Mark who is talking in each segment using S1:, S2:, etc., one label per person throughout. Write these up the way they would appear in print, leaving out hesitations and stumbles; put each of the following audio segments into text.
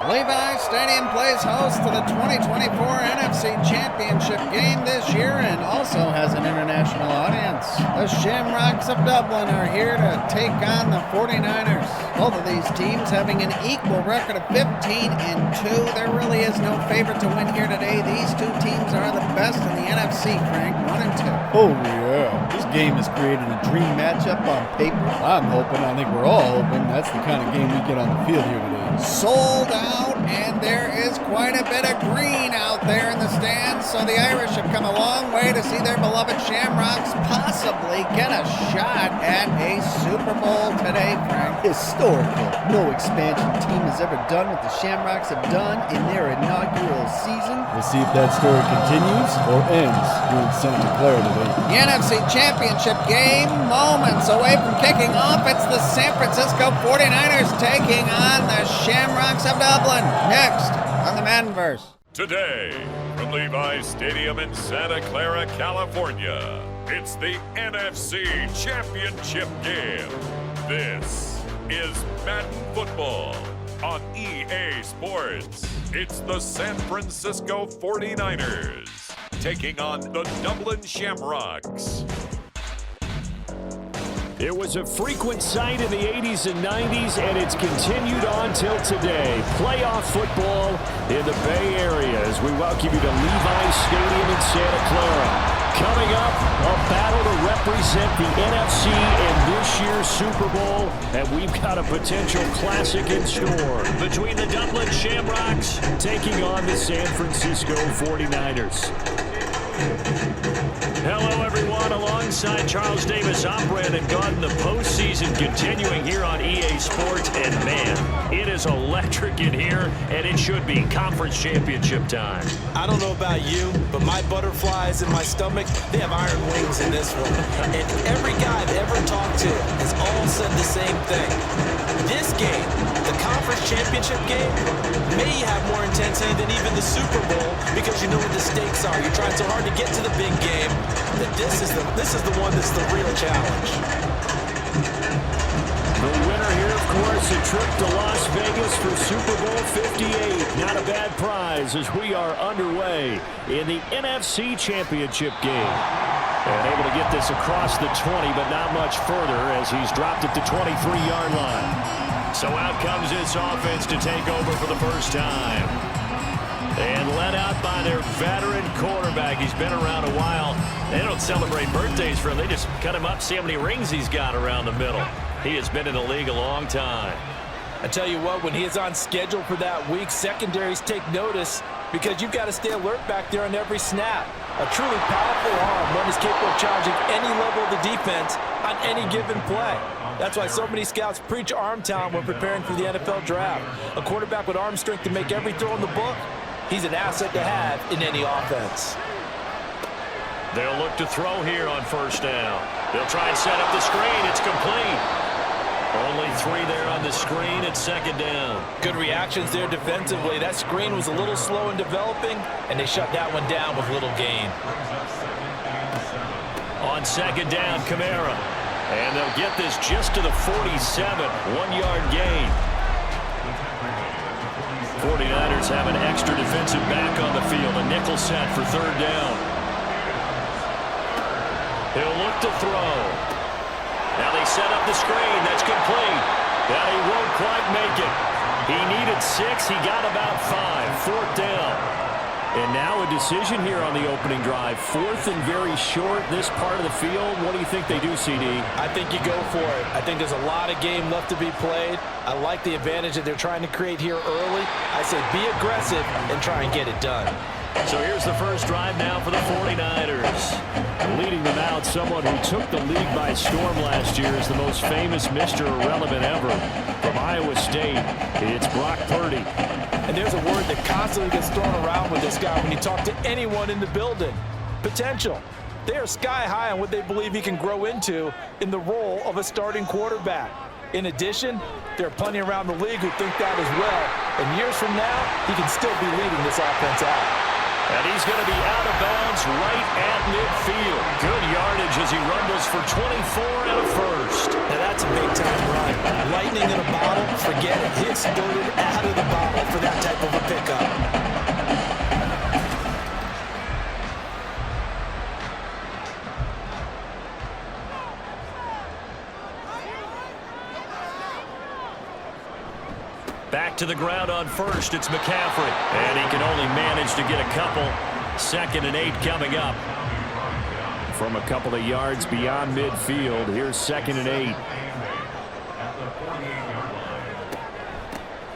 S1: Levi Stadium plays host to the 2024 NFC Championship game this year and also has an international audience. The Shamrocks of Dublin are here to take on the 49ers. Both of these teams having an equal record of 15-2. There really is no favorite to win here today. These two teams are the best in the NFC, Frank, 1-2.
S2: Oh yeah, this game has created a dream matchup on paper. I think we're all hoping that's the kind of game we get on the field here today.
S1: Sold out, and there is quite a bit of green out there in the stands, so the Irish have come a long way to see their beloved Shamrocks possibly get a shot at a Super Bowl today, Frank.
S2: Historical. No expansion team has ever done what the Shamrocks have done in their inaugural season. We'll see if that story continues or ends here in Santa Clara today.
S1: The NFC Championship game moments away from kicking off. It's the San Francisco 49ers taking on the Shamrocks of Dublin. Next on the Maddenverse.
S3: Today, from Levi Stadium in Santa Clara, California, it's the NFC Championship game. This is Madden Football on EA Sports. It's the San Francisco 49ers taking on the Dublin Shamrocks.
S4: It was a frequent sight in the 80s and 90s, and it's continued on till today. Playoff football in the Bay Area as we welcome you to Levi Stadium in Santa Clara. Coming up, a battle to represent the NFC in this year's Super Bowl, and we've got a potential classic in store between the Dublin Shamrocks taking on the San Francisco 49ers. Hello, everyone. Alongside Charles Davis, I'm Brandon Gordon. The postseason continuing here on EA Sports. And, man, it is electric in here, and it should be conference championship time.
S5: I don't know about you, but my butterflies in my stomach, they have iron wings in this one. And every guy I've ever talked to has all said the same thing. This game, the conference championship game, may have more intensity than even the Super Bowl because you know what the stakes are. You're trying so hard to get to the big game that this is the one that's the real challenge.
S4: The winner here, of course, a trip to Las Vegas for Super Bowl 58. Not a bad prize as we are underway in the NFC Championship game. And able to get this across the 20, but not much further as he's dropped it to 23-yard line. So out comes this offense to take over for the first time. And led out by their veteran quarterback. He's been around a while. They don't celebrate birthdays for him. They just cut him up, see how many rings he's got around the middle. He has been in the league a long time.
S5: I tell you what, when he is on schedule for that week, secondaries take notice because you've got to stay alert back there on every snap. A truly powerful arm, one is capable of challenging any level of the defense on any given play. That's why so many scouts preach arm talent when preparing for the NFL draft. A quarterback with arm strength to make every throw in the book, he's an asset to have in any offense.
S4: They'll look to throw here on first down. They'll try and set up the screen. It's complete. Only 3 there on the screen at second down.
S5: Good reactions there defensively. That screen was a little slow in developing, and they shut that one down with little gain.
S4: On second down, Kamara. And they'll get this just to the 47. 1-yard gain. 49ers have an extra defensive back on the field. A nickel set for third down. He'll look to throw. Now they set up the screen. That's complete. Now he won't quite make it. He needed 6. He got about 5. Fourth down. And now a decision here on the opening drive. 4th and very short, this part of the field. What do you think they do, CD?
S5: I think you go for it. I think there's a lot of game left to be played. I like the advantage that they're trying to create here early. I say be aggressive and try and get it done.
S4: So here's the first drive now for the 49ers. Leading them out, someone who took the league by storm last year is the most famous Mr. Irrelevant ever. From Iowa State, it's Brock Purdy.
S5: And there's a word that constantly gets thrown around with this guy when you talk to anyone in the building. Potential. They are sky high on what they believe he can grow into in the role of a starting quarterback. In addition, there are plenty around the league who think that as well. And years from now, he can still be leading this offense out.
S4: And he's going to be out of bounds right at midfield. Good yardage as he rumbles for 24 and a first.
S5: Now that's a big-time run. Lightning in a bottle, forget it. He exploded out of the bottle for that
S4: Back to the ground on first. It's McCaffrey. And he can only manage to get a couple. 2nd and 8 coming up. From a couple of yards beyond midfield, here's 2nd and 8.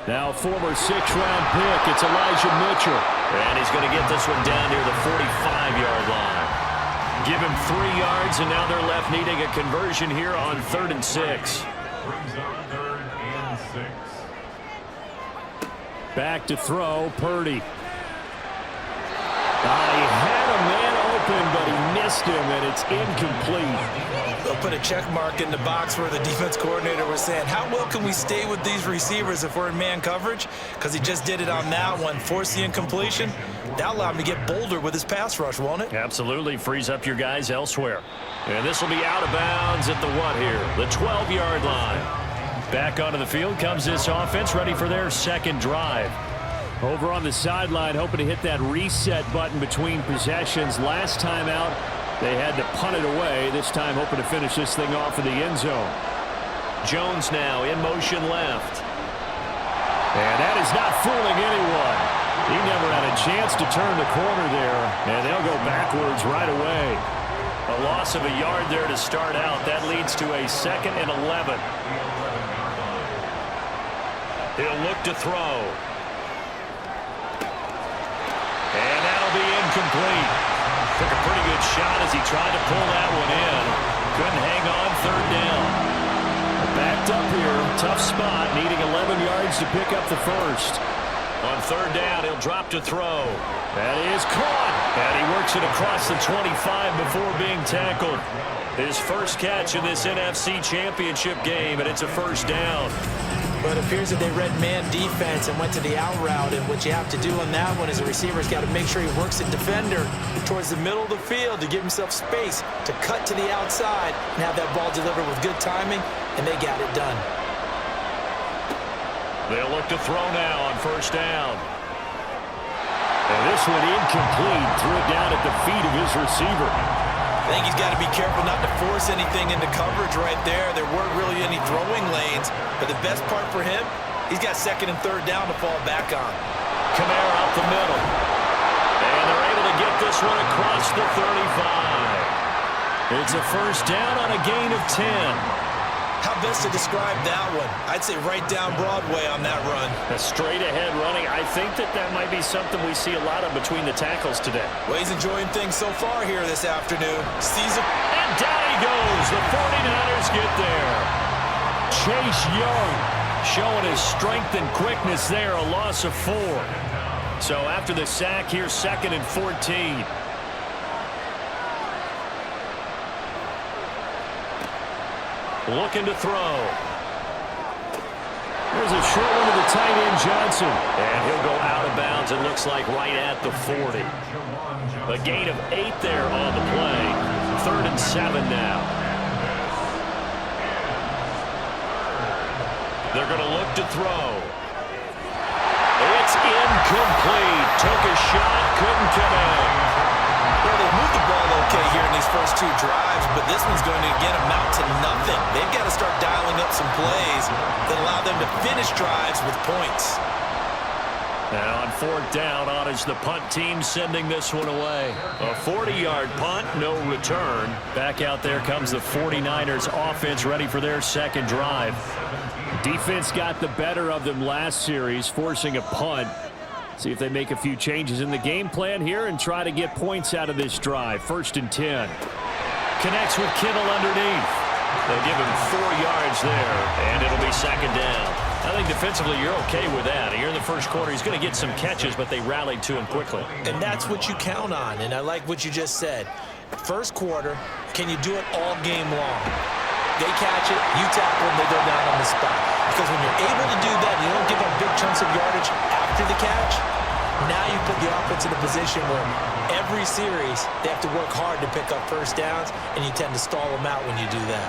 S4: Now former 6th-round pick, it's Elijah Mitchell. And he's going to get this one down near the 45-yard line. Give him 3 yards, and now they're left needing a conversion here on 3rd and 6. Back to throw, Purdy. He had a man open, but he missed him, and it's incomplete.
S5: They'll put a check mark in the box where the defense coordinator was saying, how well can we stay with these receivers if we're in man coverage? Because he just did it on that one, forced the incompletion. That allowed him to get bolder with his pass rush, won't it?
S4: Absolutely. Frees up your guys elsewhere. And this will be out of bounds at the what here? The 12-yard line. Back onto the field comes this offense, ready for their 2nd drive. Over on the sideline, hoping to hit that reset button between possessions. Last time out, they had to punt it away. This time, hoping to finish this thing off in the end zone. Jones now in motion left. And that is not fooling anyone. He never had a chance to turn the corner there, and they'll go backwards right away. A loss of a yard there to start out. That leads to a 2nd and 11. He'll look to throw. And that'll be incomplete. Took a pretty good shot as he tried to pull that one in. Couldn't hang on 3rd down. Backed up here. Tough spot. Needing 11 yards to pick up the 1st. On 3rd down, he'll drop to throw. That is caught. And he works it across the 25 before being tackled. His first catch in this NFC Championship game, and it's a 1st down.
S5: But it appears that they read man defense and went to the out route. And what you have to do on that one is a receiver's got to make sure he works the defender towards the middle of the field to give himself space to cut to the outside and have that ball delivered with good timing, and they got it done.
S4: They'll look to throw now on 1st down. And this one incomplete. Threw it down at the feet of his receiver.
S5: I think he's got to be careful not to force anything into coverage right there. There weren't really any throwing lanes, but the best part for him, he's got 2nd and 3rd down to fall back on.
S4: Kamara up the middle. And they're able to get this one across the 35. It's a 1st down on a gain of 10.
S5: How best to describe that one? I'd say right down Broadway on that run.
S4: A straight-ahead running. I think that might be something we see a lot of between the tackles today.
S5: Well, he's enjoying things so far here this afternoon. Sees it.
S4: And down he goes. The 49ers get there. Chase Young showing his strength and quickness there. A loss of 4. So after the sack, here's 2nd and 14. Looking to throw. There's a short one to the tight end, Johnson. And he'll go out of bounds, it looks like, right at the 40. A gain of 8 there on the play. 3rd and 7 now. They're going to look to throw. It's incomplete. Took a shot, couldn't connect.
S5: Well, they moved the ball okay here in these first 2 drives, but this one's going to, again, amount to nothing. They've got to start dialing up some plays that allow them to finish drives with points.
S4: And on 4th down, on is the punt team sending this one away. A 40-yard punt, no return. Back out there comes the 49ers offense ready for their 2nd drive. Defense got the better of them last series, forcing a punt. See if they make a few changes in the game plan here and try to get points out of this drive. 1st and 10. Connects with Kittle underneath. They'll give him 4 yards there, and it'll be 2nd down. I think defensively you're okay with that. Here in the first quarter, he's going to get some catches, but they rallied to him quickly.
S5: And that's what you count on, and I like what you just said. First quarter, can you do it all game long? They catch it, you tackle them, they go down on the spot. Because when you're able to do that, you don't give up big chunks of yardage after the catch, now you put the offense in a position where every series they have to work hard to pick up 1st downs, and you tend to stall them out when you do that.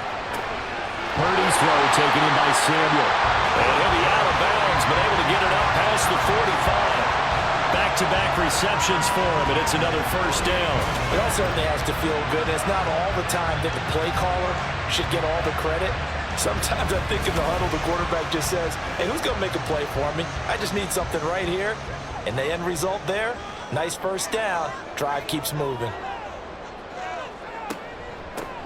S4: Purdy's throw taken in by Samuel. And he'll be out of bounds, but able to get it up past the 45. Back-to-back receptions for him, and it's another 1st down.
S5: It all certainly has to feel good. It's not all the time that the play caller should get all the credit. Sometimes I think in the huddle, the quarterback just says, hey, who's going to make a play for me? I just need something right here. And the end result there, nice first down. Drive keeps moving.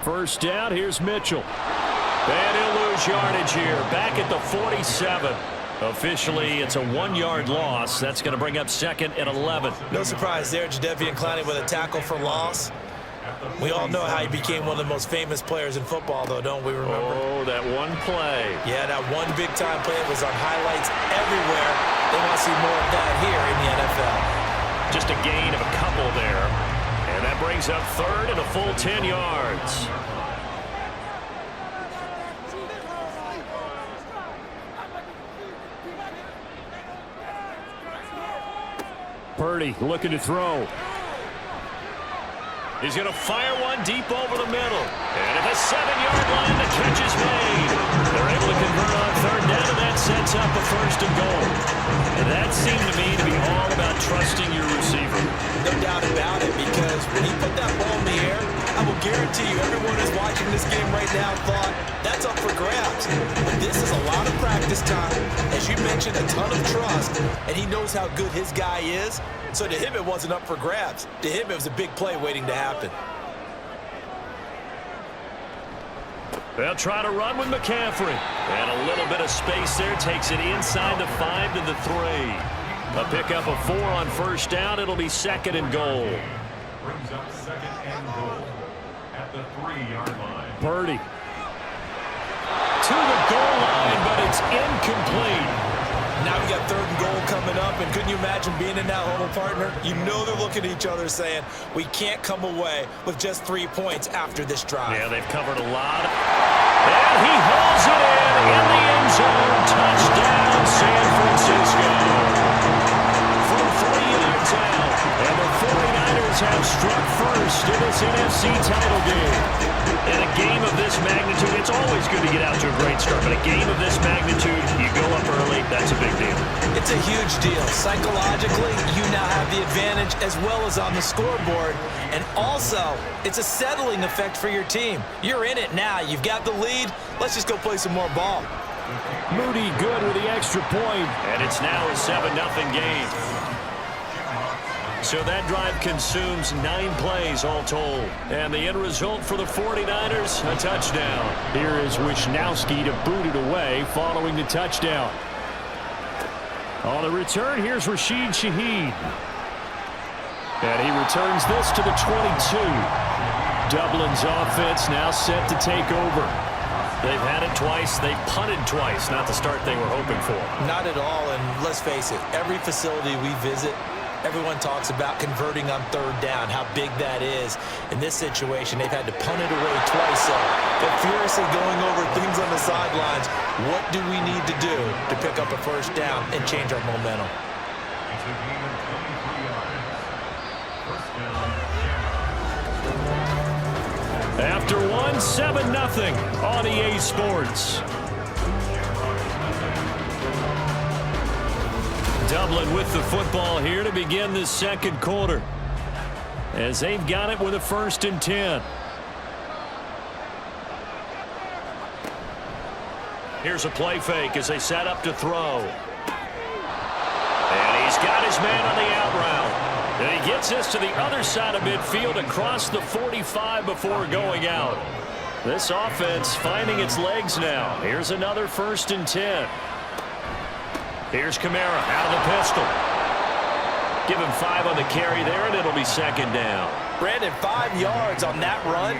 S4: First down, here's Mitchell. And he'll lose yardage here, back at the 47. Officially, it's a 1-yard loss. That's going to bring up 2nd and 11.
S5: No surprise there, Jadeveon Clowney with a tackle for loss. We all know how he became one of the most famous players in football, though, don't we remember?
S4: Oh, that one play.
S5: Yeah, that one big-time play was on highlights everywhere. They want to see more of that here in the NFL.
S4: Just a gain of a couple there. And that brings up 3rd and a full 10 yards. Purdy looking to throw. He's going to fire one deep over the middle. And at the 7-yard line, the catch is made. They're able to convert on 3rd down, and that sets up a 1st and goal. And that seemed to me to be all about trusting your receiver.
S5: No doubt about it, because when he put that ball in the air, I will guarantee you everyone who's watching this game right now thought, that's up for grabs. But this is a lot of practice time. As you mentioned, a ton of trust, and he knows how good his guy is. So to him, it wasn't up for grabs. To him, it was a big play waiting to happen.
S4: They'll try to run with McCaffrey. And a little bit of space there. Takes it inside the 5 to the 3. A pickup of 4 on 1st down. It'll be 2nd and goal.
S3: Brings up 2nd and goal at the 3-yard line.
S4: Purdy. To the goal line, but it's incomplete.
S5: Now we got 3rd and goal coming up, and couldn't you imagine being in that huddle, partner? You know they're looking at each other saying, we can't come away with just 3 points after this drive.
S4: Yeah, they've covered a lot. And he hauls it in the end zone. Touchdown, San Francisco. From 40 yards out. And the 49ers have struck first in this NFC title game. In a game of this magnitude, it's always good to get out to a great start, but a game of this magnitude, you go up early, that's a big deal.
S5: It's a huge deal. Psychologically, you now have the advantage as well as on the scoreboard. And also, it's a settling effect for your team. You're in it now. You've got the lead. Let's just go play some more ball.
S4: Moody good with the extra point, and it's now a 7-0 game. So that drive consumes 9 plays all told. And the end result for the 49ers, a touchdown. Here is Wisnowski to boot it away following the touchdown. On the return, here's Rashid Shaheed. And he returns this to the 22. Dublin's offense now set to take over. They've had it twice. They've punted twice. Not the start they were hoping for.
S5: Not at all, and let's face it, every facility we visit, everyone talks about converting on 3rd down, how big that is. In this situation, they've had to punt it away twice, so they're furiously going over things on the sidelines. What do we need to do to pick up a 1st down and change our momentum?
S4: After one, 7-0 on EA Sports. Dublin with the football here to begin the 2nd quarter, as they've got it with a 1st and 10. Here's a play fake as they set up to throw. And he's got his man on the out route. And he gets this to the other side of midfield across the 45 before going out. This offense finding its legs now. Here's another 1st and 10. Here's Kamara out of the pistol. Give him 5 on the carry there, and it'll be 2nd down.
S5: Brandon, 5 yards on that run.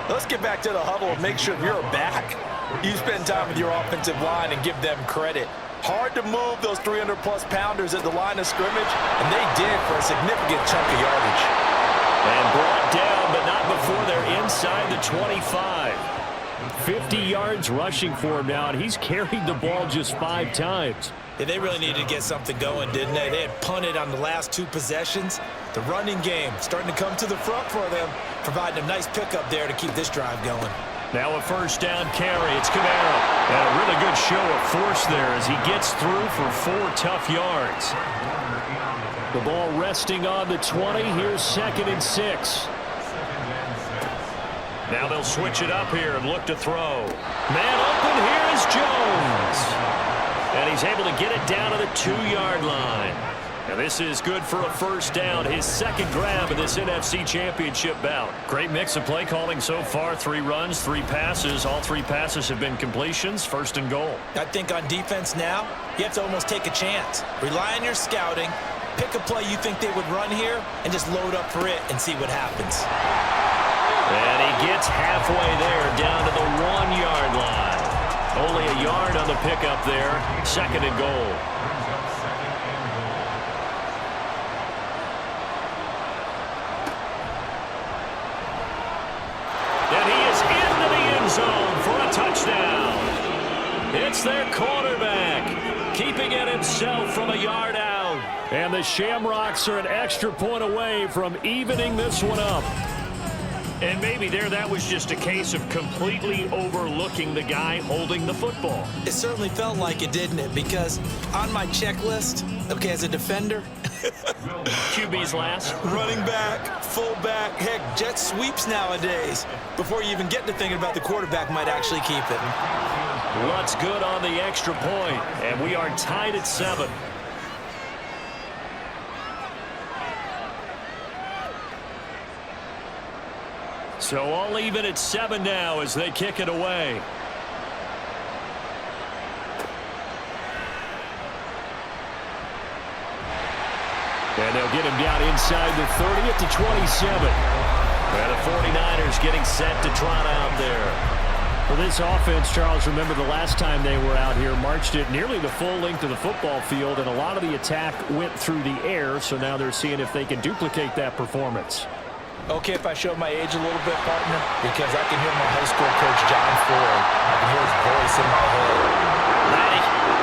S5: Let's get back to the huddle and make sure you're back. You spend time with your offensive line and give them credit. Hard to move those 300-plus pounders at the line of scrimmage, and they did for a significant chunk of yardage.
S4: And brought down, but not before they're inside the 25. 50 yards rushing for him now, and he's carried the ball just 5 times.
S5: Yeah, they really needed to get something going, didn't they? They had punted on the last 2 possessions. The running game starting to come to the front for them, providing a nice pickup there to keep this drive going.
S4: Now a 1st down carry. It's Kamara. And a really good show of force there as he gets through for 4 tough yards. The ball resting on the 20. Here's 2nd and 6. Now they'll switch it up here and look to throw. Man open, here is Jones. And he's able to get it down to the 2-yard line. And this is good for a first down, his second grab of this NFC Championship bout. Great mix of play calling so far. 3 runs, 3 passes. All 3 passes have been completions. First and goal.
S5: I think on defense now, you have to almost take a chance. Rely on your scouting. Pick a play you think they would run here and just load up for it and see what happens.
S4: And he gets halfway there, down to the 1-yard line. Only a yard on the pickup there. Second and goal. And he is into the end zone for a touchdown. It's their quarterback, keeping it himself from a yard out. And the Shamrocks are an extra point away from evening this one up. And maybe there that was just a case of completely overlooking the guy holding the football.
S5: It certainly felt like it, didn't it? Because on my checklist, okay, as a defender,
S4: QB's last.
S5: running back, fullback, heck, jet sweeps nowadays. Before you even get to thinking about the quarterback might actually keep it.
S4: What's good on the extra point? And we are tied at 7. So all even at 7 now as they kick it away. And they'll get him down inside the 30 at the 27. And the 49ers getting set to trot out there. For this offense, Charles, remember the last time they were out here, marched it nearly the full length of the football field, and a lot of the attack went through the air, so now they're seeing if they can duplicate that performance.
S5: Okay, if I show my age a little bit, partner, because I can hear my high school coach, John Ford. I can hear his voice in my head. Ready?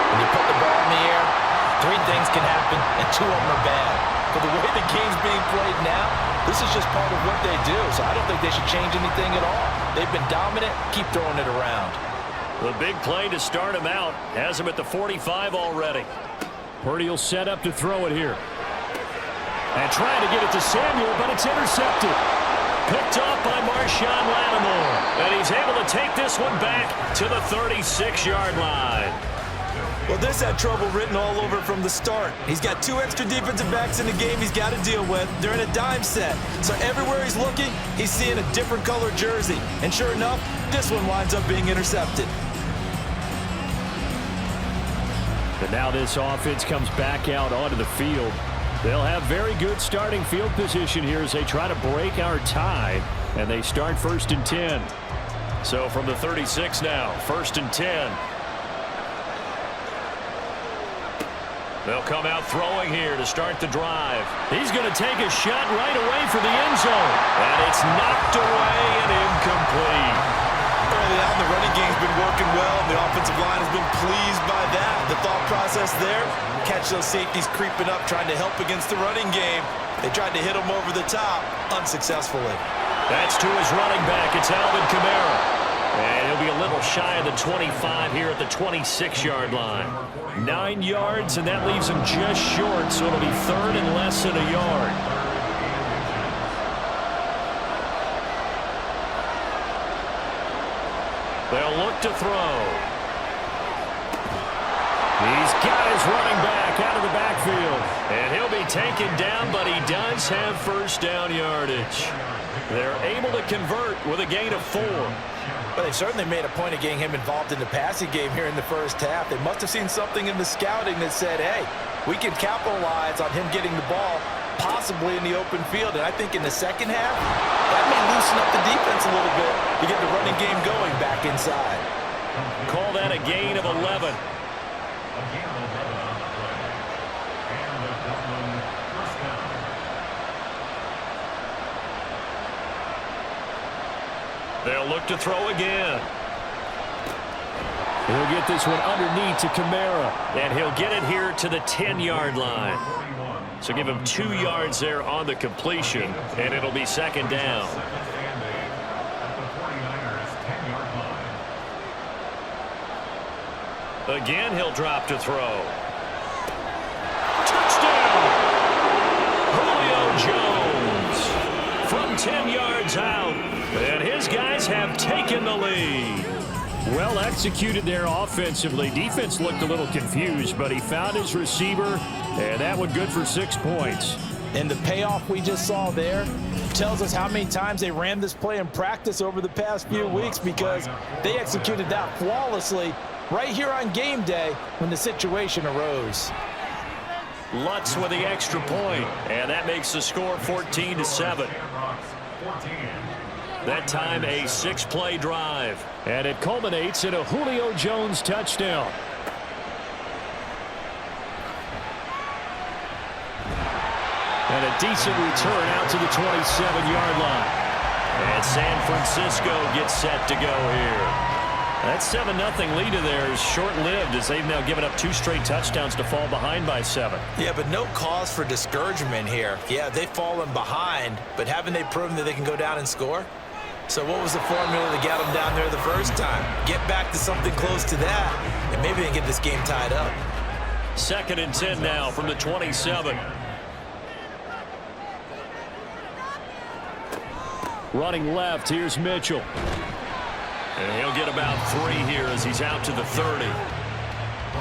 S5: When you put the ball in the air, 3 things can happen, and 2 of them are bad. But the way the game's being played now, this is just part of what they do, so I don't think they should change anything at all. They've been dominant. Keep throwing it around.
S4: The big play to start him out has him at the 45 already. Purdy will set up to throw it here. And trying to get it to Samuel, but it's intercepted. Picked off by Marshawn Lattimore. And he's able to take this one back to the 36-yard line.
S5: Well, this had trouble written all over from the start. He's got 2 extra defensive backs in the game he's got to deal with. They're in a dime set. So everywhere he's looking, he's seeing a different color jersey. And sure enough, this one winds up being intercepted.
S4: And now this offense comes back out onto the field. They'll have very good starting field position here as they try to break our tie. And they start 1st and 10. So from the 36 now, 1st and 10. They'll come out throwing here to start the drive. He's going to take a shot right away for the end zone. And it's knocked away and incomplete.
S5: Early on, the running game's been working well, and the offensive line has been pleased by that. The thought process there, catch those safeties creeping up, trying to help against the running game. They tried to hit him over the top, unsuccessfully.
S4: That's to his running back. It's Alvin Kamara. And he'll be a little shy of the 25 here at the 26-yard line. 9 yards, and that leaves him just short, so it'll be 3rd and less than a yard. They'll look to throw. He's got his running back out of the backfield. And he'll be taken down, but he does have first down yardage. They're able to convert with a gain of 4.
S5: Well, they certainly made a point of getting him involved in the passing game here in the first half. They must have seen something in the scouting that said, hey, we can capitalize on him getting the ball possibly in the open field. And I think in the second half, that may loosen up the defense a little bit to get the running game going back inside.
S4: Call that a gain of 11. They'll look to throw again. He'll get this one underneath to Kamara. And he'll get it here to the 10-yard line. So give him 2 yards there on the completion, and it'll be 2nd down. Again, he'll drop to throw. Touchdown! Julio Jones from 10 yards out. And his guys Well executed there offensively. Defense looked a little confused, but he found his receiver, and that one good for 6 points.
S5: And the payoff we just saw there tells us how many times they ran this play in practice over the past few weeks, because they executed that flawlessly right here on game day when the situation arose.
S4: Lutz with the extra point, and that makes the score 14-7. That time a 6-play drive, and it culminates in a Julio Jones touchdown. And a decent return out to the 27-yard line. And San Francisco gets set to go here. That 7-0 lead of theirs is short-lived, as they've now given up 2 straight touchdowns to fall behind by 7.
S5: Yeah, but no cause for discouragement here. Yeah, they've fallen behind, but haven't they proven that they can go down and score? So what was the formula to get them down there the first time? Get back to something close to that, and maybe they can get this game tied up.
S4: 2nd and 10 now from the 27. Running left, here's Mitchell. And he'll get about 3 here as he's out to the 30.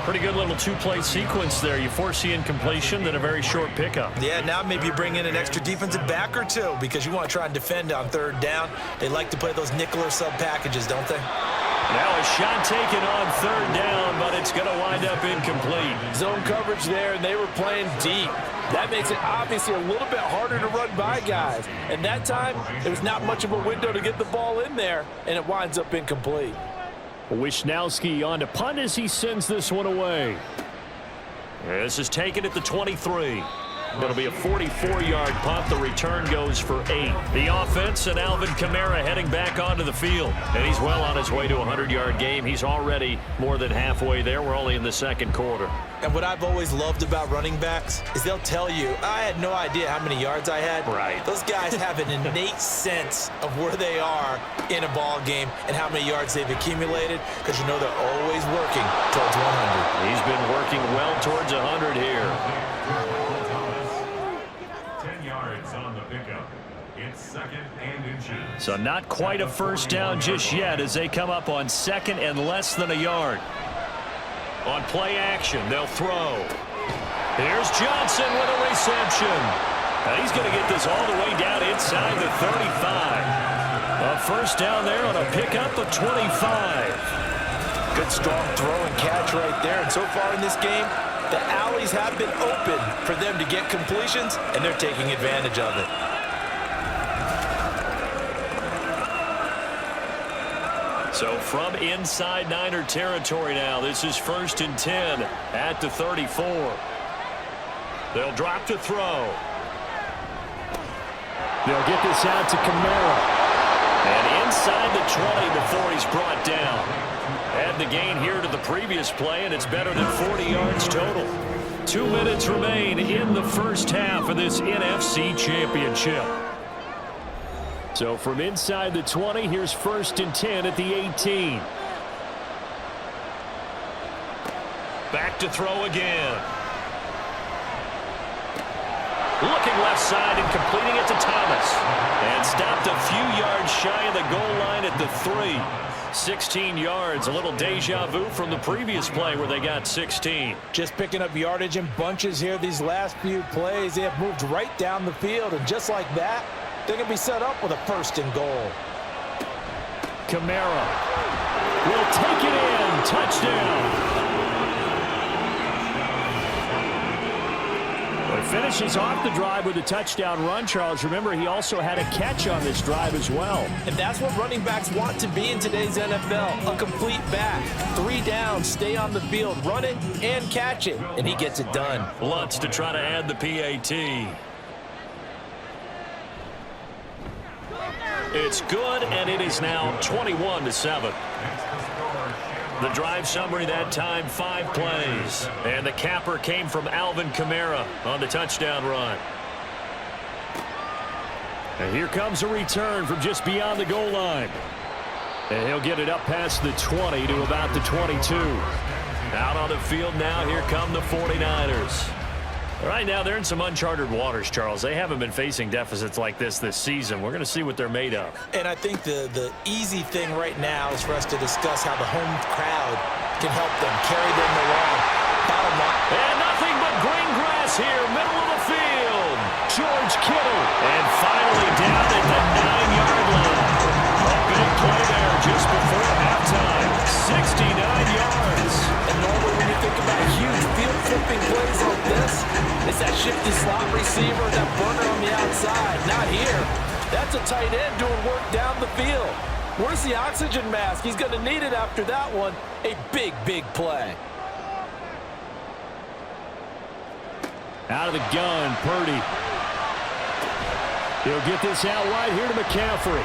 S4: Pretty good little 2-play sequence there. You force the incompletion, then a very short pickup.
S5: Yeah, now maybe you bring in an extra defensive back or 2, because you want to try and defend on 3rd down. They like to play those nickel or sub packages, don't they?
S4: Now a shot taken on 3rd down, but it's going to wind up incomplete.
S5: Zone coverage there, and they were playing deep. That makes it obviously a little bit harder to run by guys. And that time, there was not much of a window to get the ball in there, and it winds up incomplete.
S4: Wisnowski on to punt as he sends this one away. This is taken at the 23. It'll be a 44-yard punt. The return goes for 8. The offense and Alvin Kamara heading back onto the field. And he's well on his way to a 100-yard game. He's already more than halfway there. We're only in the 2nd quarter.
S5: And what I've always loved about running backs is they'll tell you, I had no idea how many yards I had.
S4: Right.
S5: Those guys have an innate sense of where they are in a ball game and how many yards they've accumulated, because you know they're always working towards 100.
S4: He's been working well towards 100 here.
S3: On the pickup. It's 2nd and inches.
S4: So not quite a first down just yet as they come up on 2nd and less than a yard. On play action, they'll throw. Here's Johnson with a reception. Now he's going to get this all the way down inside the 35. A first down there on a pickup of 25.
S5: Good strong throw and catch right there. And so far in this game, the alleys have been open for them to get completions, and they're taking advantage of it.
S4: So from inside Niner territory now, this is 1st and 10 at the 34. They'll drop to throw. They'll get this out to Kamara. And inside the 20 before he's brought down. Add the gain here to the previous play, and it's better than 40 yards total. 2 minutes remain in the first half of this NFC Championship. So from inside the 20, here's 1st and 10 at the 18. Back to throw again. Looking left side and completing it to Thomas. And stopped a few yards shy of the goal line at the 3. 16 yards, a little deja vu from the previous play where they got 16.
S5: Just picking up yardage in bunches here these last few plays. They have moved right down the field, and just like that, they're going to be set up with a 1st and goal.
S4: Kamara will take it in. Touchdown. He finishes off the drive with a touchdown run, Charles. Remember, he also had a catch on this drive as well.
S5: And that's what running backs want to be in today's NFL, a complete back. 3 downs, stay on the field, run it, and catch it. And he gets it done.
S4: Lutz to try to add the PAT. It's good, and it is now 21-7. The drive summary that time, 5 plays. And the capper came from Alvin Kamara on the touchdown run. And here comes a return from just beyond the goal line. And he'll get it up past the 20 to about the 22. Out on the field now, here come the 49ers. Right now, they're in some uncharted waters, Charles. They haven't been facing deficits like this season. We're going to see what they're made of.
S5: And I think the easy thing right now is for us to discuss how the home crowd can help them, carry them along. Bottom line.
S4: And nothing but green grass here, middle of the field. George Kittle. And finally down at the 9-yard line. A big play there just before halftime. 69 yards.
S5: And normally when you think about huge field-flipping plays like this, it's that shifty slot receiver, that burner on the outside. Not here. That's a tight end doing work down the field. Where's the oxygen mask? He's going to need it after that one. A big, big play.
S4: Out of the gun, Purdy. He'll get this out wide here to McCaffrey.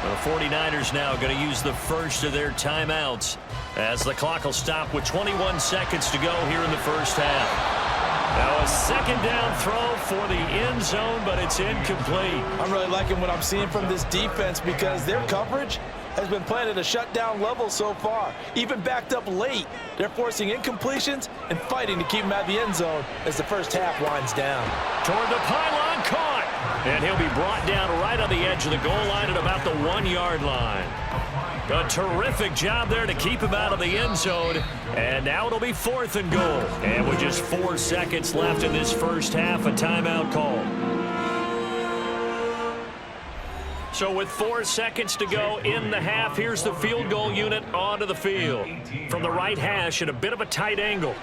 S4: The 49ers now going to use the first of their timeouts as the clock will stop with 21 seconds to go here in the first half. Now a second down throw for the end zone, but it's incomplete.
S5: I'm really liking what I'm seeing from this defense because their coverage has been playing at a shutdown level so far. Even backed up late, they're forcing incompletions and fighting to keep them out of the end zone as the first half winds down.
S4: Toward the pylon, caught. And he'll be brought down right on the edge of the goal line at about the 1-yard line. A terrific job there to keep him out of the end zone. And now it'll be 4th and goal. And with just 4 seconds left in this first half, a timeout call. So with 4 seconds to go in the half, here's the field goal unit onto the field. From the right hash at a bit of a tight angle.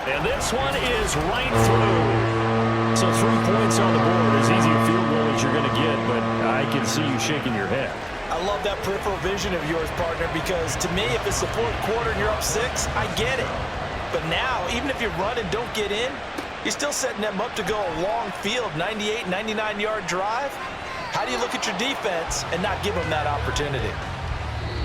S4: And this one is right through. So 3 points on the board, as easy a field goal as you're going to get, but I can see you shaking your head.
S5: I love that peripheral vision of yours, partner, because to me, if it's the 4th quarter and you're up 6, I get it. But now, even if you run and don't get in, you're still setting them up to go a long field, 98, 99-yard drive. How do you look at your defense and not give them that opportunity?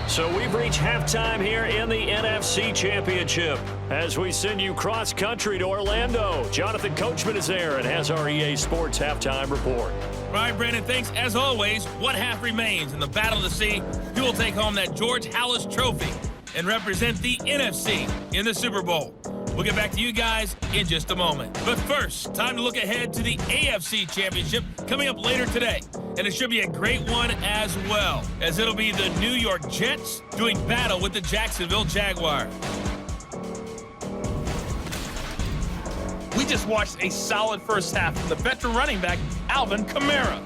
S4: So we've reached halftime here in the NFC Championship as we send you cross-country to Orlando. Jonathan Coachman is there and has our EA Sports halftime report.
S6: All right, Brandon, thanks. As always, one half remains in the battle to see who will take home that George Halas Trophy and represent the NFC in the Super Bowl. We'll get back to you guys in just a moment. But first, time to look ahead to the AFC Championship coming up later today. And it should be a great one as well, as it'll be the New York Jets doing battle with the Jacksonville Jaguars. We just watched a solid first half from the veteran running back, Alvin Kamara.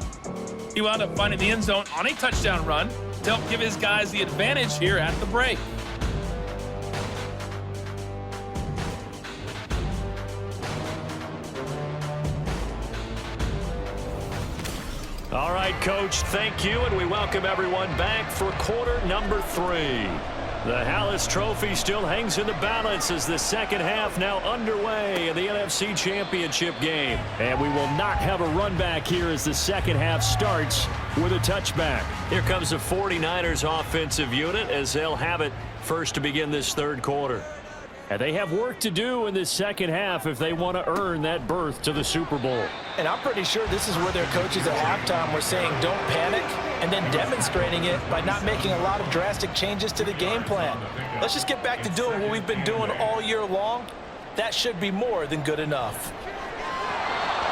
S6: He wound up finding the end zone on a touchdown run to help give his guys the advantage here at the break.
S4: All right, Coach, thank you, and we welcome everyone back for quarter number 3. The Halas Trophy still hangs in the balance as the second half now underway in the NFC Championship game. And we will not have a run back here as the second half starts with a touchback. Here comes the 49ers offensive unit as they'll have it first to begin this third quarter. And they have work to do in this second half if they want to earn that berth to the Super Bowl.
S5: And I'm pretty sure this is where their coaches at halftime were saying don't panic, and then demonstrating it by not making a lot of drastic changes to the game plan. Let's just get back to doing what we've been doing all year long. That should be more than good enough.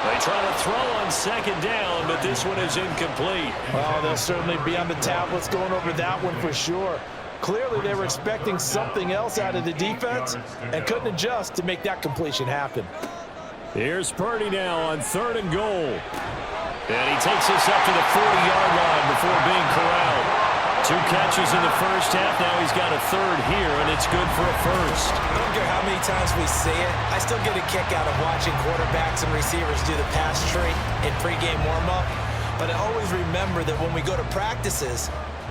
S4: They try to throw on second down, but this one is incomplete.
S5: Well, they'll certainly be on the tablets going over that one for sure. Clearly, they were expecting something else out of the defense and couldn't adjust to make that completion happen.
S4: Here's Purdy now on 3rd and goal. And he takes us up to the 40-yard line before being corralled. 2 catches in the first half. Now he's got a third here, and it's good for a first.
S5: I don't care how many times we see it. I still get a kick out of watching quarterbacks and receivers do the pass tree in pregame warm-up. But I always remember that when we go to practices,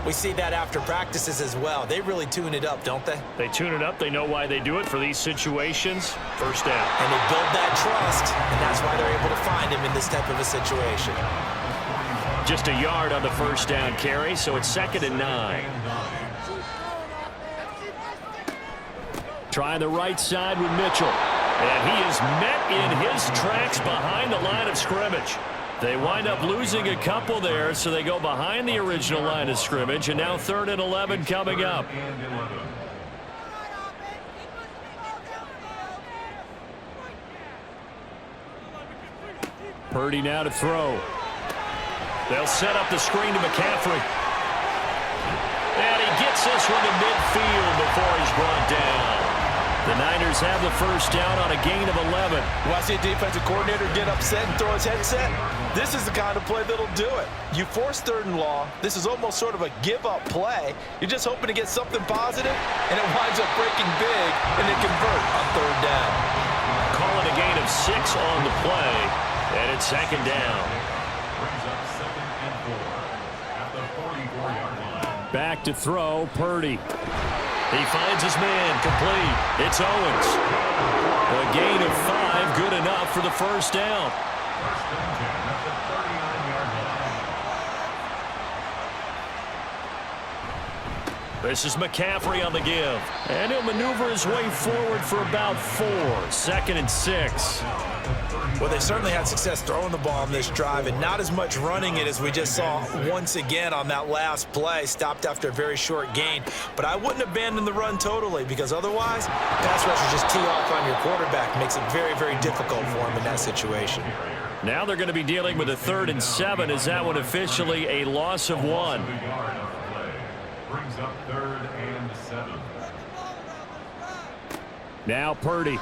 S5: we see that after practices as well. They really tune it up, don't they?
S4: They tune it up. They know why they do it for these situations. First down.
S5: And they build that trust, and that's why they're able to find him in this type of a situation.
S4: Just a yard on the first down carry, so it's 2nd and 9. Trying the right side with Mitchell. And he is met in his tracks behind the line of scrimmage. They wind up losing a couple there, so they go behind the original line of scrimmage, and now 3rd and 11 coming up. Purdy now to throw. They'll set up the screen to McCaffrey. And he gets this one to midfield before he's brought down. The Niners have the first down on a gain of 11.
S5: When I see a defensive coordinator get upset and throw his headset, this is the kind of play that'll do it. You force 3rd and long. This is almost sort of a give-up play. You're just hoping to get something positive, and it winds up breaking big, and they convert on 3rd down.
S4: Call it a gain of 6 on the play, and it's 2nd down.
S3: Brings up 2nd and 4 at the 44-yard line.
S4: Back to throw, Purdy. He finds his man, complete. It's Owens. A gain of 5, good enough for the first down.
S3: First and 10 at the 39-yard line.
S4: This is McCaffrey on the give. And he'll maneuver his way forward for about 4. 2nd and 6.
S5: Well, they certainly had success throwing the ball on this drive and not as much running it as we just saw once again on that last play. Stopped after a very short gain. But I wouldn't abandon the run totally because otherwise, pass rushers just tee off on your quarterback. Makes it very, very difficult for him in that situation.
S4: Now they're going to be dealing with a 3rd and 7. Is that one officially a loss of 1?
S3: Brings up 3rd and 7.
S4: Now Purdy.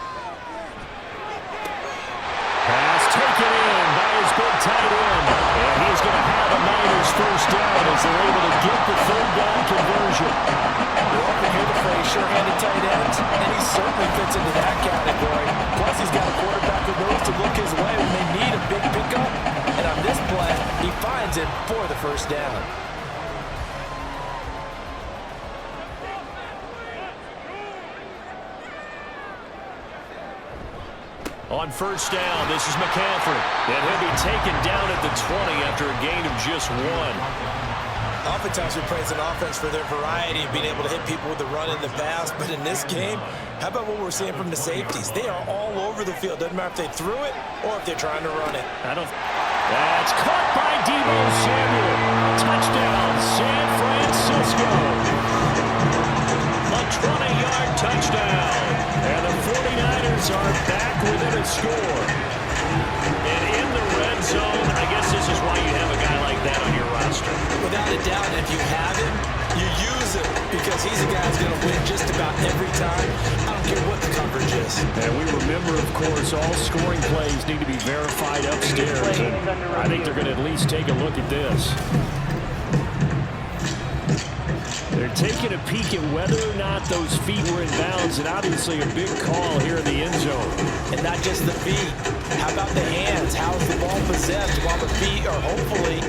S4: Pass taken in by his big tight end. And he's going to have a Niners first down as they're able to get the 3rd down conversion.
S5: You often hear the phrase sure-handed tight ends, and he certainly fits into that category. Plus, he's got a quarterback who knows to look his way when they need a big pickup. And on this play, he finds him for the first down.
S4: On first down, this is McCaffrey. And he'll be taken down at the 20 after a gain of just 1.
S5: Oftentimes we praise an offense for their variety of being able to hit people with the run and the pass. But in this game, how about what we're seeing from the safeties? They are all over the field. Doesn't matter if they threw it or if they're trying to run it.
S4: That's caught by Deebo Samuel. Touchdown, San Francisco. A 20-yard touchdown. And the 49ers are back within a score. And in the red zone, I guess this is why you have a guy like that on your roster.
S5: Without a doubt, if you have him, you use him because he's a guy who's going to win just about every time. I don't care what the coverage is.
S4: And we remember, of course, all scoring plays need to be verified upstairs. And I think they're going to at least take a look at this. They're taking a peek at whether or not those feet were in bounds, and obviously a big call here in the end zone.
S5: And not just the feet. How about the hands? How's the ball possessed while the feet are hopefully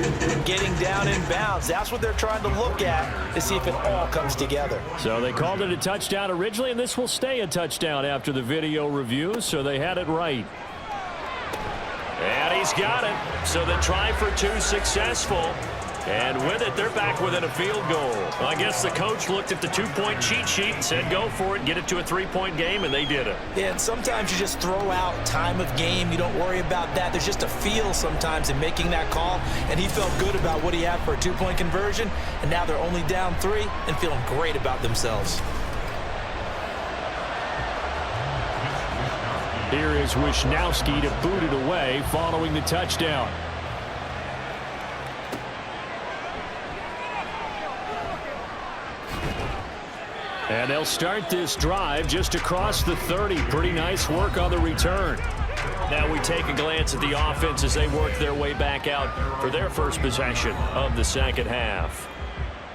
S5: getting down in bounds? That's what they're trying to look at to see if it all comes together.
S4: So they called it a touchdown originally, and this will stay a touchdown after the video review, so they had it right. And he's got it. So the try for 2 successful. And with it, they're back within a field goal. Well, I guess the coach looked at the 2-point cheat sheet and said, go for it, get it to a 3-point game, and they did it.
S5: Yeah, and sometimes you just throw out time of game. You don't worry about that. There's just a feel sometimes in making that call, and he felt good about what he had for a 2-point conversion, and now they're only down 3 and feeling great about themselves.
S4: Here is Wisnowski to boot it away following the touchdown. And they'll start this drive just across the 30. Pretty nice work on the return. Now we take a glance at the offense as they work their way back out for their first possession of the second half.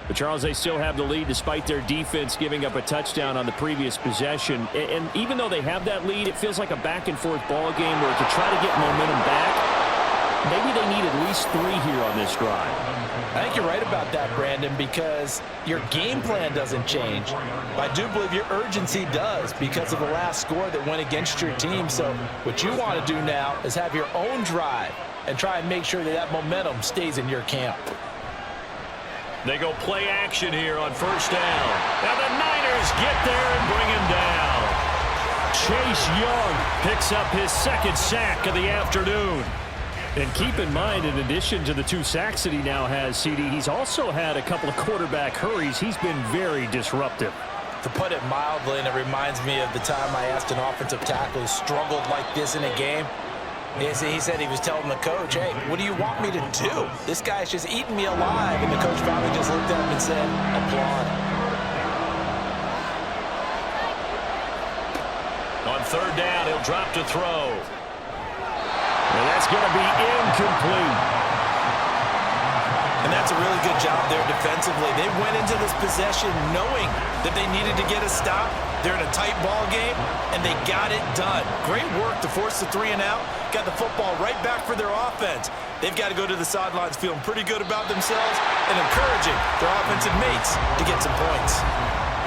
S4: But, Charles, they still have the lead despite their defense giving up a touchdown on the previous possession. And even though they have that lead, it feels like a back-and-forth ball game where to try to get momentum back, maybe they need at least 3 here on this drive.
S5: I think you're right about that, Brandon, because your game plan doesn't change. But I do believe your urgency does because of the last score that went against your team. So what you want to do now is have your own drive and try and make sure that that momentum stays in your camp.
S4: They go play action here on first down. Now the Niners get there and bring him down. Chase Young picks up his 2nd sack of the afternoon. And keep in mind, in addition to the 2 sacks that he now has, CD, he's also had a couple of quarterback hurries. He's been very disruptive.
S5: To put it mildly, and it reminds me of the time I asked an offensive tackle who struggled like this in a game, Yeah, see, he said he was telling the coach, hey, what do you want me to do? This guy's just eating me alive. And the coach finally just looked at him and said, applaud.
S4: On third down, he'll drop to throw. And that's going to be incomplete.
S5: And that's a really good job there defensively. They went into this possession knowing that they needed to get a stop. They're in a tight ball game, and they got it done. Great work to force the 3 and out. Got the football right back for their offense. They've got to go to the sidelines feeling pretty good about themselves and encouraging their offensive mates to get some points.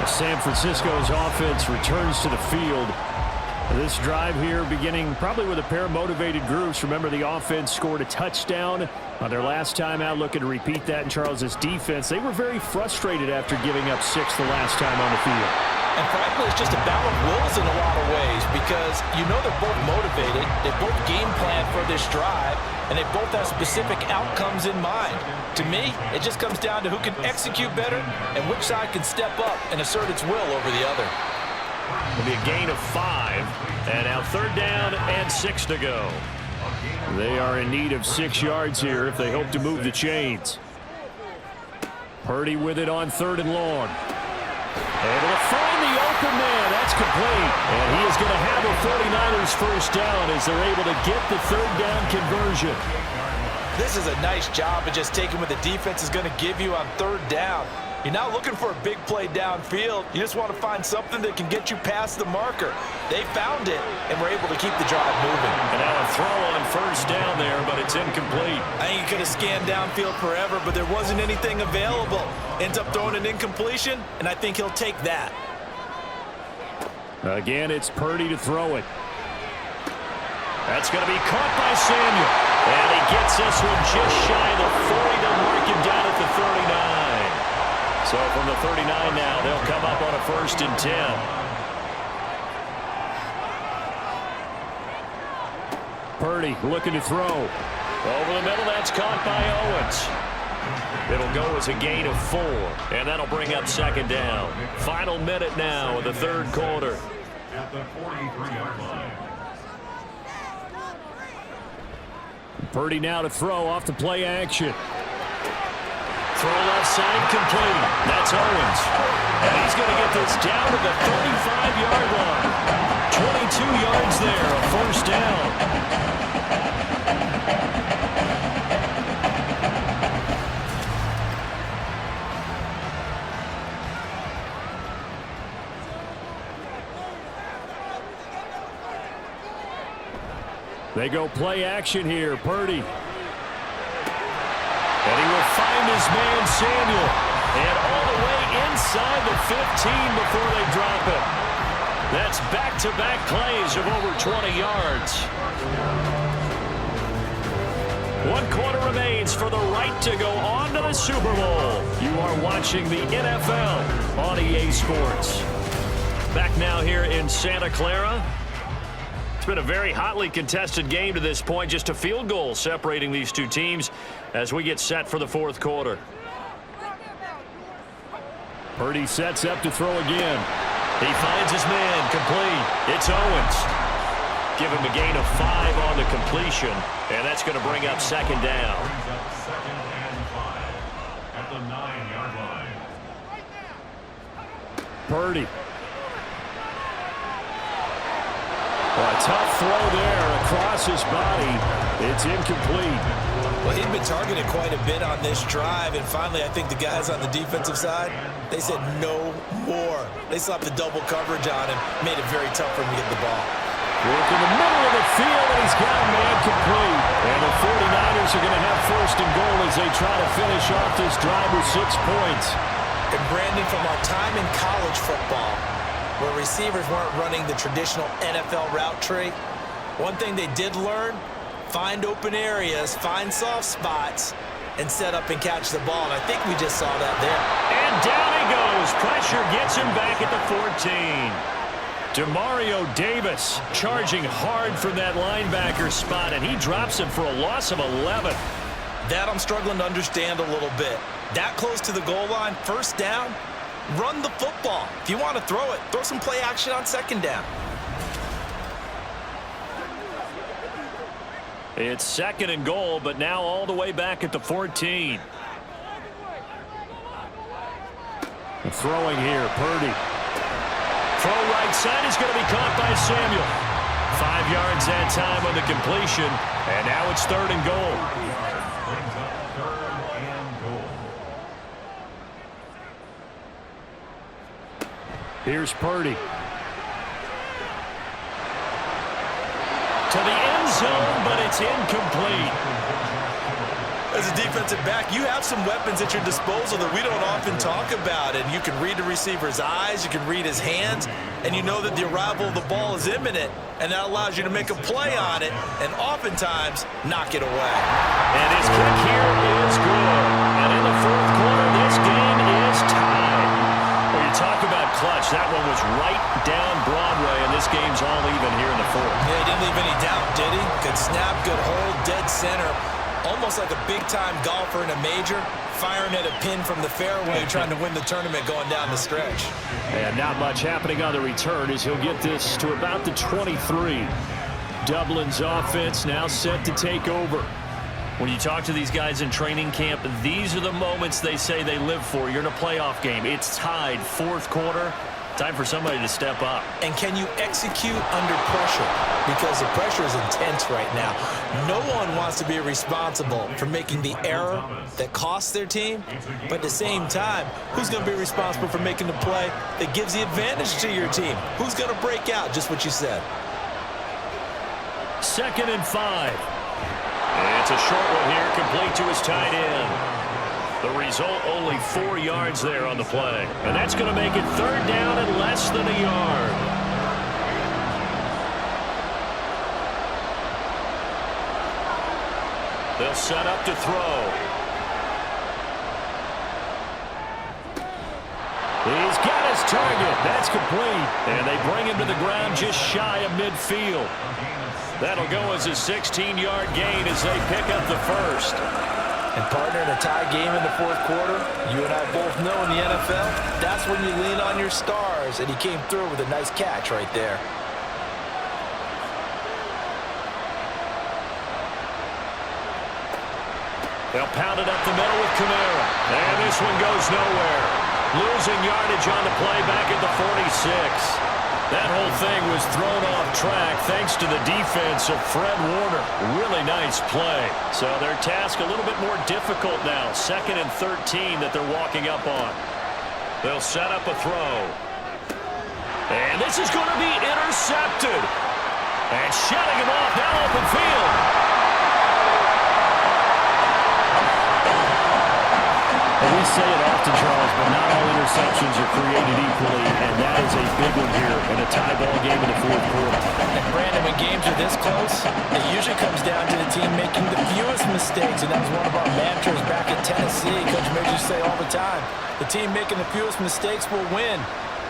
S4: San Francisco's offense returns to the field. This drive here beginning probably with a pair of motivated groups. Remember, the offense scored a touchdown on their last time out, looking to repeat that in Charles' defense. They were very frustrated after giving up 6 the last time on the field.
S5: And frankly, it's just a battle of wills in a lot of ways because you know they're both motivated, they both game plan for this drive, and they both have specific outcomes in mind. To me, it just comes down to who can execute better and which side can step up and assert its will over the other.
S4: It'll be a gain of 5, and now third down and 6 to go. They are in need of 6 yards here if they hope to move the chains. Purdy with it on third and long. Able to find the open man. That's complete. And he is going to have a 49ers first down as they're able to get the third down conversion.
S5: This is a nice job of just taking what the defense is going to give you on third down. You're not looking for a big play downfield. You just want to find something that can get you past the marker. They found it and were able to keep the drive moving.
S4: And now a throw on first down there, but it's incomplete.
S5: I think he could have scanned downfield forever, but there wasn't anything available. Ends up throwing an incompletion, and I think he'll take that.
S4: Again, it's Purdy to throw it. That's going to be caught by Samuel. And he gets this one just shy of the 40 to mark him down at the 39. So from the 39 now, they'll come up on a 1st and 10. Purdy looking to throw. Over the middle, that's caught by Owens. It'll go as a gain of 4, and that'll bring up second down. Final minute now of the third quarter.
S3: At the 43-yard line.
S4: Purdy now to throw off the play action. Throw left side complete. That's Owens. And he's going to get this down to the 35-yard line. 22 yards there, a first down. They go play action here. Purdy. And he will find his man, Samuel. And all the way inside the 15 before they drop it. That's back-to-back plays of over 20 yards. 1 quarter remains for the right to go on to the Super Bowl. You are watching the NFL on EA Sports. Back now here in Santa Clara. It's been a very hotly contested game to this point. Just a field goal separating these two teams as we get set for the fourth quarter. Purdy sets up to throw again. He finds his man complete. It's Owens. Give him a gain of 5 on the completion, and that's going to bring up second down.
S3: Brings up 2nd and 5 at the 9-yard line.
S4: Purdy. Well, a tough throw there across his body. It's incomplete.
S5: Well, he'd been targeted quite a bit on this drive, and finally I think the guys on the defensive side, they said no more. They slapped the double coverage on him, made it very tough for him to get the ball.
S4: Work in the middle of the field, and he's got a man complete. And the 49ers are going to have 1st and goal as they try to finish off this drive with 6 points.
S5: And Brandon, from our time in college football, where receivers weren't running the traditional NFL route tree, one thing they did learn, find open areas, find soft spots, and set up and catch the ball. And I think we just saw that there.
S4: And down he goes. Pressure gets him back at the 14. Demario Davis charging hard from that linebacker spot, and he drops him for a loss of 11.
S5: That I'm struggling to understand a little bit. That close to the goal line, 1st down, run the football. If you want to throw it, throw some play action on 2nd down.
S4: It's 2nd and goal, but now all the way back at the 14. Throwing here, Purdy. Throw right side is going to be caught by Samuel. 5 yards that time on the completion, and now it's 3rd and goal.
S3: Brings up 3rd and goal.
S4: Here's Purdy. To the end zone, but it's incomplete.
S5: As a defensive back, you have some weapons at your disposal that we don't often talk about. And you can read the receiver's eyes, you can read his hands, and you know that the arrival of the ball is imminent, and that allows you to make a play on it and oftentimes knock it away.
S4: And his kick here is good. And in the 4th quarter, this game is tied. Well, you talk about clutch. That one was right down Broadway, and this game's all even here in the 4th.
S5: Yeah, he didn't leave any doubt, did he? Good snap, good hold, dead center. Almost like a big-time golfer in a major, firing at a pin from the fairway, trying to win the tournament going down the stretch.
S4: And not much happening on the return as he'll get this to about the 23. Dublin's offense now set to take over. When you talk to these guys in training camp, these are the moments they say they live for. You're in a playoff game. It's tied, 4th quarter. Time for somebody to step up.
S5: And can you execute under pressure? Because the pressure is intense right now. No one wants to be responsible for making the error that costs their team. But at the same time, who's going to be responsible for making the play that gives the advantage to your team? Who's going to break out? Just what you said.
S4: 2nd and 5. It's a short one here, complete to his tight end. The result, only 4 yards there on the play. And that's going to make it 3rd down and less than a yard. They'll set up to throw. He's got his target. That's complete. And they bring him to the ground just shy of midfield. That'll go as a 16-yard gain as they pick up the 1st.
S5: And partner, in a tie game in the 4th quarter, you and I both know in the NFL, that's when you lean on your stars, and he came through with a nice catch right there.
S4: They'll pound it up the middle with Kamara. And this one goes nowhere. Losing yardage on the play back at the 46. That whole thing was thrown off track thanks to the defense of Fred Warner. Really nice play. So their task a little bit more difficult now. 2nd and 13 that they're walking up on. They'll set up a throw. And this is going to be intercepted. And shutting him off down open field. We say it often, Charles, but not all interceptions are created equally, and that is a big one here in a tie ball game in the 4th quarter.
S5: And Brandon, when games are this close, it usually comes down to the team making the fewest mistakes, and that was one of our mantras back in Tennessee. Coach Major say all the time, the team making the fewest mistakes will win.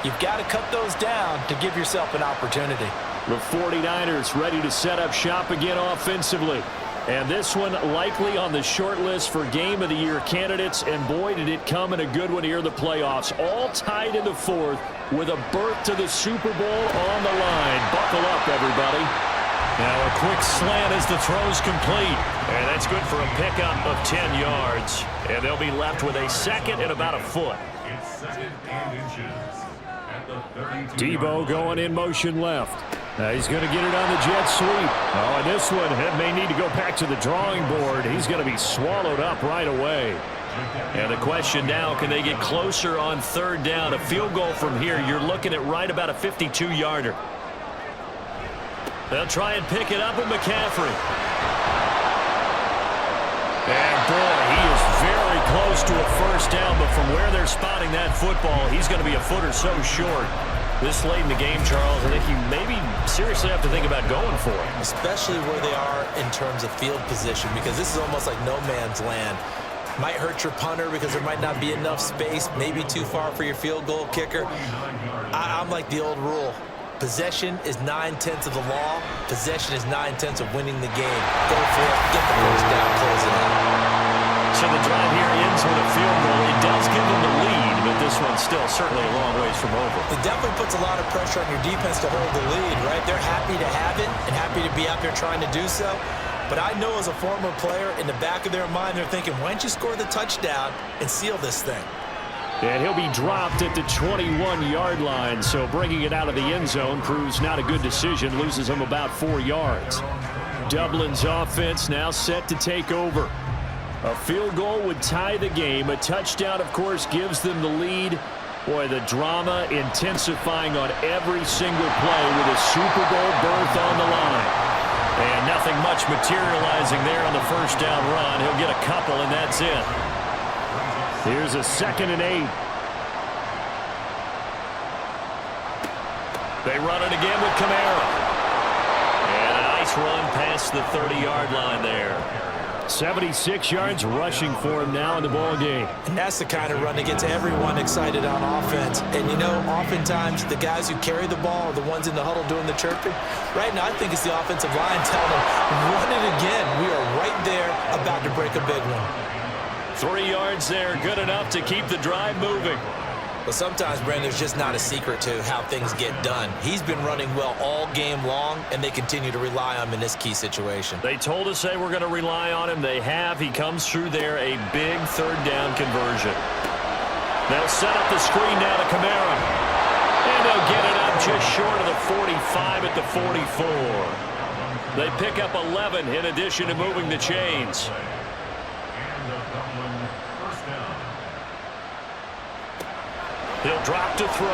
S5: You've got to cut those down to give yourself an opportunity.
S4: The 49ers ready to set up shop again offensively. And this one likely on the short list for Game of the Year candidates. And boy, did it come in a good one here in the playoffs. All tied in the 4th with a berth to the Super Bowl on the line. Buckle up, everybody. Now a quick slant as the throw's complete. And that's good for a pickup of 10 yards. And they'll be left with a 2nd and about a foot.
S3: It's 2nd and inches at the 32.
S4: Debo going in motion left. He's going to get it on the jet sweep. Oh, and this one may need to go back to the drawing board. He's going to be swallowed up right away. And the question now, can they get closer on 3rd down? A field goal from here, you're looking at right about a 52-yarder. They'll try and pick it up with McCaffrey. And boy, he is very close to a 1st down, but from where they're spotting that football, he's going to be a foot or so short. This late in the game, Charles, I think you maybe seriously have to think about going for it.
S5: Especially where they are in terms of field position, because this is almost like no man's land. Might hurt your punter because there might not be enough space, maybe too far for your field goal kicker. I'm like the old rule. Possession is 9/10 of the law. Possession is 9/10 of winning the game. Go for it. Get the 1st down. Close it out.
S4: So the drive here ends with a field goal. It does give them the lead, but this one's still certainly a long ways from over.
S5: It definitely puts a lot of pressure on your defense to hold the lead, right? They're happy to have it and happy to be out there trying to do so. But I know as a former player, in the back of their mind, they're thinking, why don't you score the touchdown and seal this thing?
S4: And he'll be dropped at the 21-yard line, so bringing it out of the end zone proves not a good decision, loses him about 4 yards. Dublin's offense now set to take over. A field goal would tie the game. A touchdown, of course, gives them the lead. Boy, the drama intensifying on every single play with a Super Bowl berth on the line. And nothing much materializing there on the first down run. He'll get a couple, and that's it. Here's a 2nd and 8. They run it again with Kamara. And a nice run past the 30-yard line there. 76 yards rushing for him now in the ball game.
S5: And that's the kind of run that gets everyone excited on offense. And, you know, oftentimes the guys who carry the ball are the ones in the huddle doing the chirping. Right now, I think it's the offensive line telling them, run it again. We are right there about to break a big one.
S4: 3 yards there, good enough to keep the drive moving.
S5: But sometimes, Brandon, there's just not a secret to how things get done. He's been running well all game long, and they continue to rely on him in this key situation.
S4: They told us they were going to rely on him. They have. He comes through there, a big 3rd down conversion. They'll set up the screen now to Kamara. And they'll get it up just short of the 45 at the 44. They pick up 11 in addition to moving the chains. He'll drop to throw.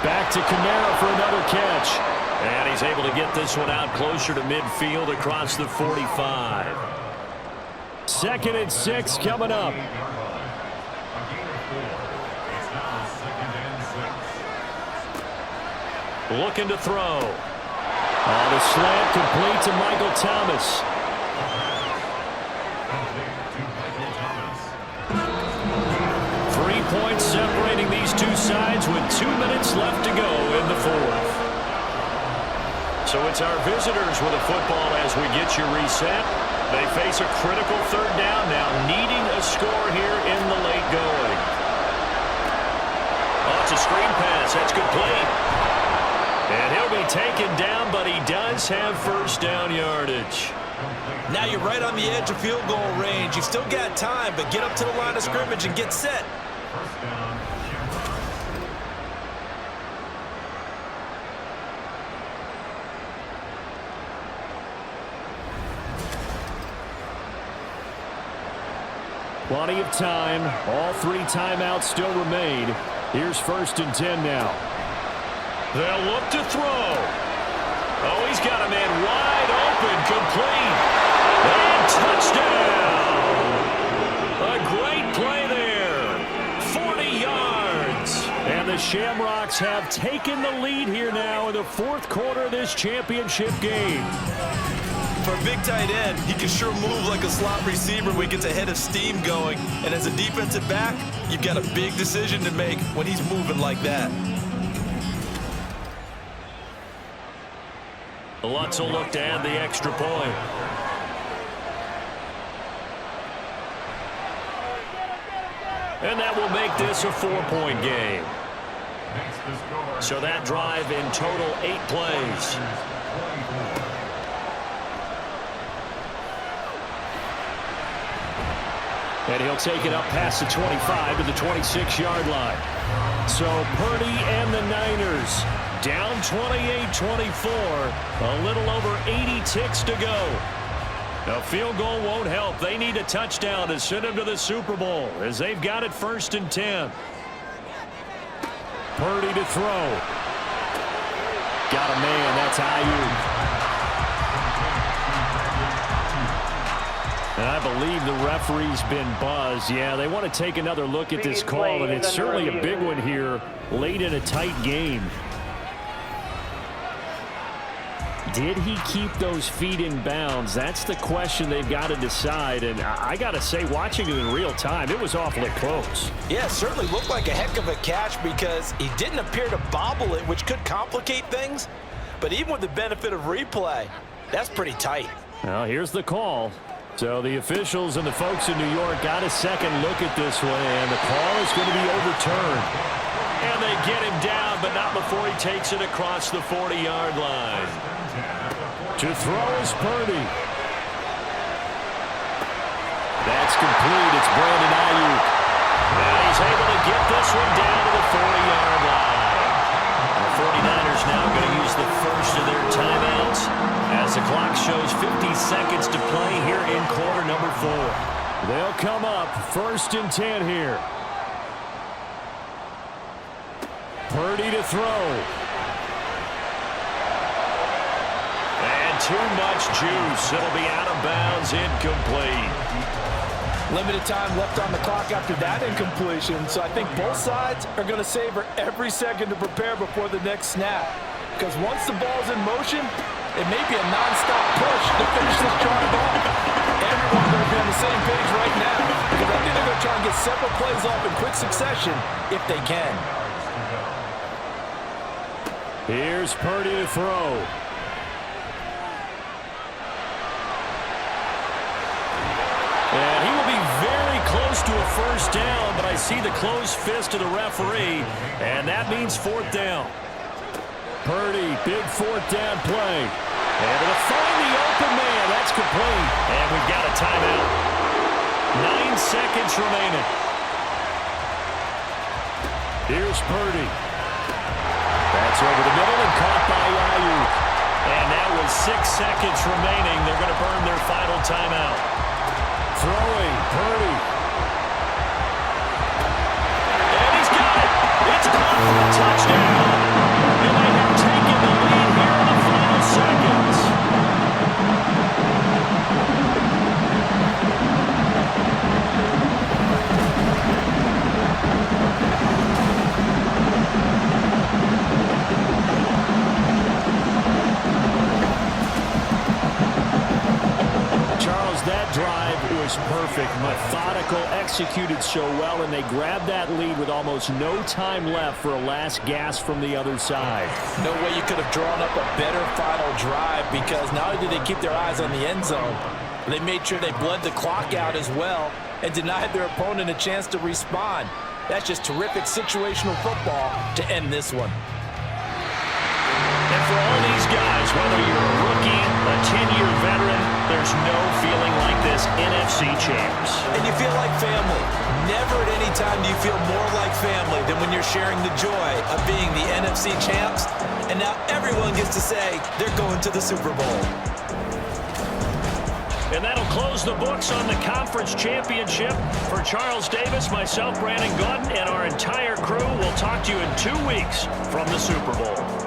S4: Back to Kamara for another catch. And he's able to get this one out closer to midfield across the 45. 2nd and 6 coming up. Looking to throw. The slant complete to Michael Thomas. 3 points separating these two sides with 2 minutes left to go in the 4th. So it's our visitors with a football as we get you reset. They face a critical 3rd down now, needing a score here in the late going. Oh, it's a screen pass. That's complete. And he'll be taken down, but he does have 1st down yardage.
S5: Now you're right on the edge of field goal range. You've still got time, but get up to the line of scrimmage and get set.
S4: Plenty of time. All 3 timeouts still remain. Here's 1st and 10 now. They'll look to throw. Oh, he's got a man wide open, complete. And touchdown. A great play there. 40 yards. And the Shamrocks have taken the lead here now in the 4th quarter of this championship game.
S5: For a big tight end, he can sure move like a slot receiver when he gets a head of steam going. And as a defensive back, you've got a big decision to make when he's moving like that.
S4: Lutz will look to add the extra point. And that will make this a 4-point game. So that drive in total 8 plays. And he'll take it up past the 25 to the 26-yard line. So Purdy and the Niners down 28-24. A little over 80 ticks to go. A field goal won't help. They need a touchdown to send them to the Super Bowl as they've got it 1st and 10. Purdy to throw. Got a man. That's Ayuk. And I believe the referee's been buzzed. Yeah, they want to take another look at this call, and it's certainly a big one here late in a tight game. Did he keep those feet in bounds? That's the question they've got to decide. And I got to say, watching it in real time, it was awfully close.
S5: Yeah, it certainly looked like a heck of a catch because he didn't appear to bobble it, which could complicate things. But even with the benefit of replay, that's pretty tight.
S4: Well, here's the call. So the officials and the folks in New York got a second look at this one, and the call is going to be overturned. And they get him down, but not before he takes it across the 40-yard line. To throw is Purdy. That's complete. It's Brandon Ayuk. And he's able to get this one down to the 40-yard line. The 49ers now going to use the first of their timeouts as the clock shows 50 seconds to play here in quarter number 4. They'll come up 1st and 10 here. Purdy to throw. And too much juice. It'll be out of bounds, incomplete.
S5: Limited time left on the clock after that incompletion, so I think both sides are going to savor every second to prepare before the next snap. Because once the ball's in motion, it may be a non-stop push to finish this drive off. Everyone's going to be on the same page right now, because I think they're going to try and get several plays off in quick succession if they can.
S4: Here's Purdy to throw. And he will be very close to a first down, but I see the closed fist of the referee, and that means 4th down. Purdy, big 4th down play. And to find the open man, that's complete. And we've got a timeout. 9 seconds remaining. Here's Purdy. That's over the middle and caught by Ayuk. And now with 6 seconds remaining, they're going to burn their final timeout. Throwing, Purdy. And he's got it. It's caught for a touchdown. And they have taken the lead here in the final seconds. That drive was perfect, methodical, executed so well, and they grabbed that lead with almost no time left for a last gasp from the other side.
S5: No way you could have drawn up a better final drive, because not only did they keep their eyes on the end zone, they made sure they bled the clock out as well and denied their opponent a chance to respond. That's just terrific situational football to end this one.
S4: And for all these guys, whether you're a rookie, a 10-year veteran, there's no feeling like this NFC champs.
S5: And you feel like family. Never at any time do you feel more like family than when you're sharing the joy of being the NFC champs. And now everyone gets to say they're going to the Super Bowl.
S4: And that'll close the books on the conference championship. For Charles Davis, myself, Brandon Gaudin, and our entire crew, we'll talk to you in 2 weeks from the Super Bowl.